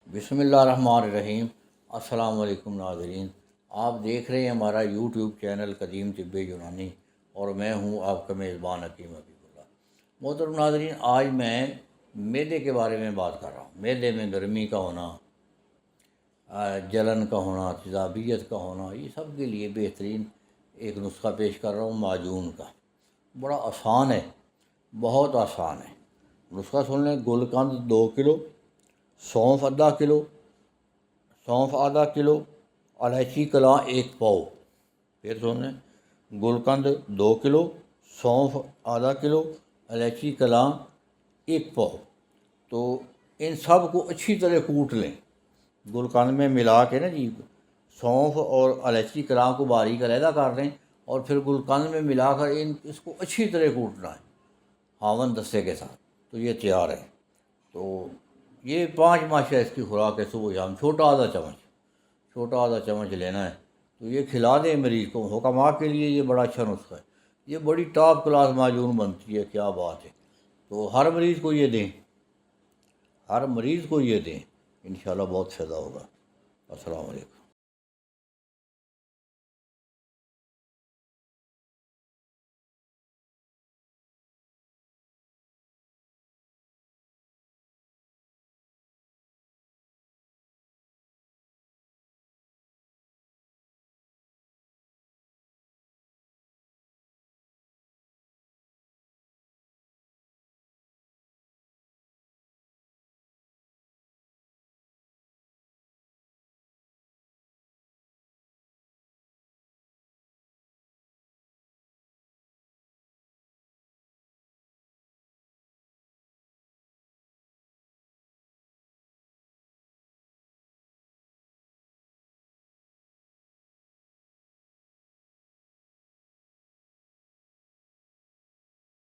بسم اللہ الرحمن الرحیم۔ السلام علیکم ناظرین، آپ دیکھ رہے ہیں ہمارا یوٹیوب چینل قدیم طب یونانی اور میں ہوں آپ کا میزبان حکیم حبیب اللہ۔ محترم ناظرین، آج میں معدے کے بارے میں بات کر رہا ہوں۔ معدے میں گرمی کا ہونا، جلن کا ہونا، تیزابیت کا ہونا، یہ سب کے لیے بہترین ایک نسخہ پیش کر رہا ہوں معجون کا۔ بڑا آسان ہے، بہت آسان ہے۔ نسخہ سن لیں۔ گلقند 2 کلو، سونف آدھا کلو، الائچی کلاں 1 پاؤ۔ پھر سن لیں۔ گلقند 2 کلو، سونف آدھا کلو، الائچی کلاں 1 پاؤ۔ تو ان سب کو اچھی طرح کوٹ لیں گلقند میں ملا کے نا جی۔ سونف اور الائچی کلاں کو باریک علیحدہ کر دیں اور پھر گلقند میں ملا کر اس کو اچھی طرح کوٹنا ہے ہاون دستے کے ساتھ۔ تو یہ تیار ہے۔ تو یہ 5 ماشا اس کی خوراک ہے، صبح شام چھوٹا آدھا چمچ لینا ہے۔ تو یہ کھلا دیں مریض کو۔ حکماء کے لیے یہ بڑا اچھا نسخہ ہے، یہ بڑی ٹاپ کلاس معجون بنتی ہے، کیا بات ہے۔ تو ہر مریض کو یہ دیں، انشاءاللہ بہت فائدہ ہوگا۔ السلام علیکم۔